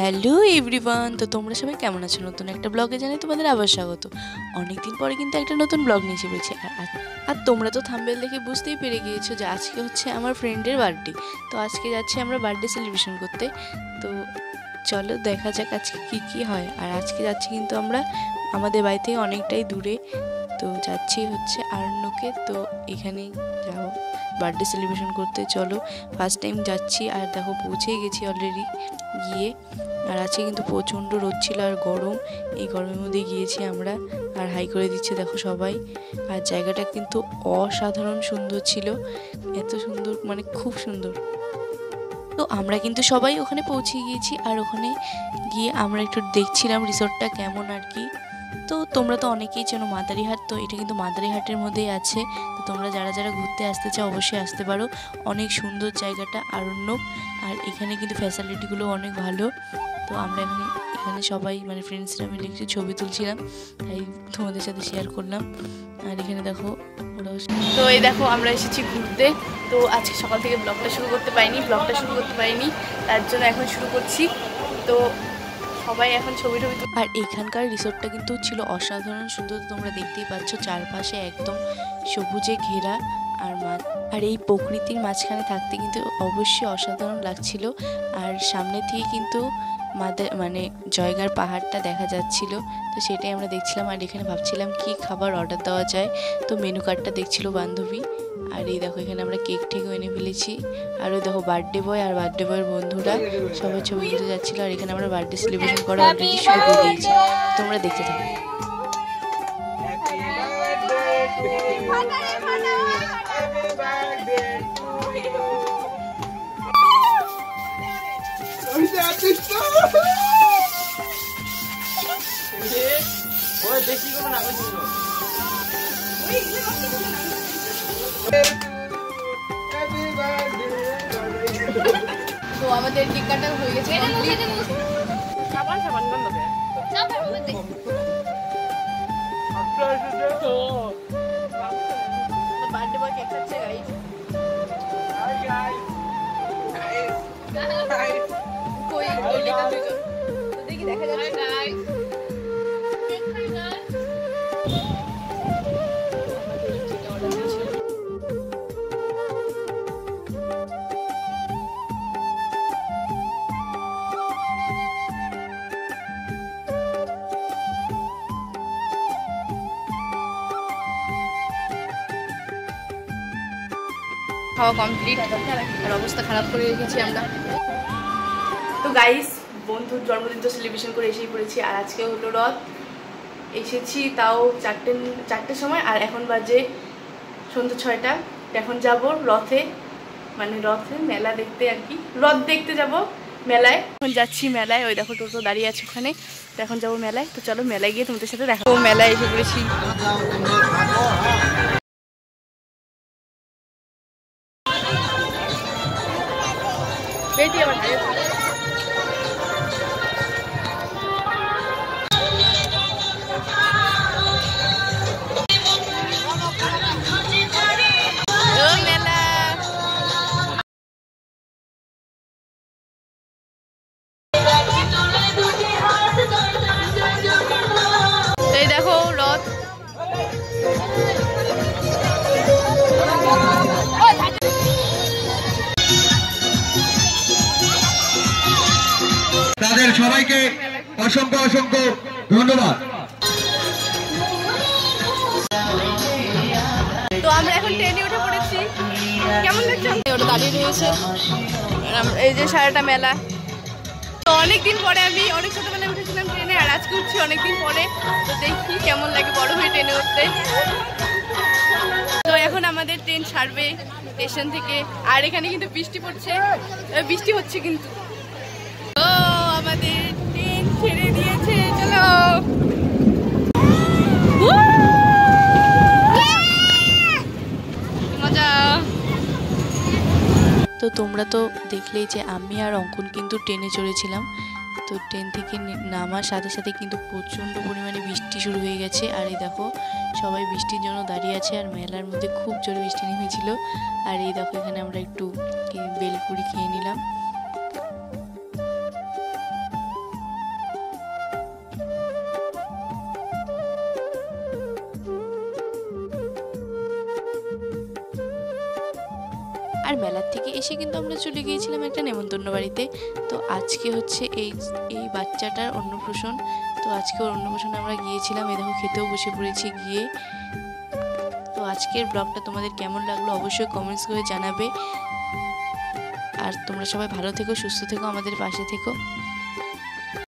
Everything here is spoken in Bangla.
হ্যালো এভরিওয়ান, তো তোমরা সবাই কেমন আছো? নতুন একটা ব্লগে জানাই তোমাদের আবার স্বাগত। অনেকদিন পরে কিন্তু একটা নতুন ব্লগ নিয়ে এসেছি। আর তোমরা তো থাম্বনেল দেখে বুঝতেই পেরে গিয়েছো যে আজকে হচ্ছে আমার ফ্রেন্ডের বার্থডে। তো আজকে যাচ্ছি আমরা বার্থডে সেলিব্রেশন করতে। তো চলো দেখা যাক আজকে কী হয়। আর আজকে যাচ্ছি কিন্তু আমরা আমাদের বাড়ি থেকে অনেকটাই দূরে। তো যাচ্ছি হচ্ছে আরণ্যকে। তো এখানেই যাও বার্থডে সেলিব্রেশন করতে। চলো ফার্স্ট টাইম যাচ্ছি আর দেখো পৌঁছেই গেছি অলরেডি গিয়ে। আর আজকে কিন্তু প্রচণ্ড রোদ ছিল আর গরম, এই গরমের মধ্যে গিয়েছি আমরা। আর হাই করে দিচ্ছে দেখো সবাই। আর জায়গাটা কিন্তু অসাধারণ সুন্দর ছিল, এত সুন্দর মানে খুব সুন্দর। তো আমরা কিন্তু সবাই ওখানে পৌঁছে গিয়েছি আর ওখানে গিয়ে আমরা একটু দেখছিলাম রিসোর্টটা কেমন আর কি। তো তোমরা তো অনেকেই চেনো মাদারিহাট, তো এটা কিন্তু মাদারিহাটের মধ্যেই আছে। তো তোমরা যারা যারা ঘুরতে আসতে চাও অবশ্যই আসতে পারো, অনেক সুন্দর জায়গাটা আরণ্যক। আর এখানে কিন্তু ফ্যাসিলিটিগুলো অনেক ভালো। তো আমরা এখানে সবাই মানে ফ্রেন্ডসরা মিলে কিছু ছবি তুলছিলাম, তাই তোমাদের সাথে শেয়ার করলাম। আর এখানে দেখো ওরা, তো এই দেখো আমরা এসেছি ঘুরতে। তো আজকে সকাল থেকে ব্লগটা শুরু করতে পারিনি, তার জন্য এখন শুরু করছি। তো সবাই এখন ছবি আর এখানকার রিসোর্টটা কিন্তু ছিল অসাধারণ সুন্দর। তোমরা দেখতেই পাচ্ছ চারপাশে একদম সবুজে ঘেরা আর এই প্রকৃতির মাঝখানে থাকতে কিন্তু অবশ্যই অসাধারণ লাগছিল। আর সামনে থেকে কিন্তু মানে জয়গার পাহাড়টা দেখা যাচ্ছিল, তো সেটাই আমরা দেখছিলাম। আর এখানে ভাবছিলাম কি খাবার অর্ডার দেওয়া যায়, তো মেনু কার্ডটা দেখছিল বান্ধবী। আর এই দেখো এখানে আমরা কেক ঠেকেও এনে ফেলেছি। আর ওই দেখো বার্থডে বয় আর বার্থডে বয়ের বন্ধুরা সবাই ছবি তুলতে যাচ্ছিলো। আর এখানে আমরা বার্থডে সেলিব্রেশন করা অলরেডি শুরু করে দিয়েছি, তোমরা দেখতে থাকো। তো আমাদের কেক কাটা হয়ে গেছে, বার্থডে বয় কেক খাচ্ছে গাইস। কই লেখা দুজন তো দেখি দেখা যাচ্ছে। খাওয়া কমপ্লিট আর অবস্থা খারাপ করে রেখেছি আমরা। তো গাইস বন্ধুর জন্মদিন তো সেলিব্রেশন করে এসেই পড়েছি। আর আজকে হলো রথ, এসেছি তাও চারটের সময় আর এখন বাজে সন্ধ্যা 6টা। এখন যাব রথে, মানে রথে মেলা দেখতে আর কি, রথ দেখতে যাব মেলায়। এখন যাচ্ছি মেলায়, ওই দেখো টোটো দাঁড়িয়ে আছে ওখানে। তো এখন যাবো মেলায়, তো চলো মেলায় গিয়ে তোমাদের সাথে দেখা। মেলায় এসে পড়েছি। এই দেখো রথ, তাদের সবাইকে অসংখ্য অসংখ্য ধন্যবাদ। তো আমরা এখন ট্রেনে উঠে পড়েছি। কেমন লাগছে? ওটা দাঁড়িয়ে রয়েছে, এই যে সারাটা মেলা। তো অনেকদিন পরে, আমি অনেক ছোটবেলায় উঠেছিলাম ট্রেনে আর আজকে উঠছি অনেকদিন পরে। তো দেখি কেমন লাগে বড় হয়ে ট্রেনে উঠতে। তো এখন আমাদের ট্রেন ছাড়বে স্টেশন থেকে। আর এখানে কিন্তু বৃষ্টি হচ্ছে কিন্তু। ও আমাদের ট্রেন ছেড়ে দিয়েছে, চলো। মজা। তো তোমরা তো দেখলেই যে আমি আর অঙ্কন কিন্তু ট্রেনে চড়েছিলাম। তো ট্রেন থেকে নামার সাথে সাথে কিন্তু প্রচণ্ড পরিমাণে বৃষ্টি শুরু হয়ে গেছে। আর এই দেখো সবাই বৃষ্টির জন্য দাঁড়িয়ে আছে। আর মেলার মধ্যে খুব জোরে বৃষ্টি নেমেছিল। আর এই দেখো এখানে আমরা একটু বেলপুরি খেয়ে নিলাম। আর মেলার থেকে এসে কিন্তু আমরা চলে গিয়েছিলাম একটা নেমন্তন্ন বাড়িতে। তো আজকে হচ্ছে এই বাচ্চাটার অন্নপ্রাশন। তো আজকে ওর অন্নপ্রাশনে আমরা গিয়েছিলাম, এই দেখো খেতেও বসে পড়েছি গিয়ে। তো আজকের ব্লগটা তোমাদের কেমন লাগলো অবশ্যই কমেন্টস করে জানাবে। আর তোমরা সবাই ভালো থেকো, সুস্থ থেকো, আমাদের পাশে থেকো।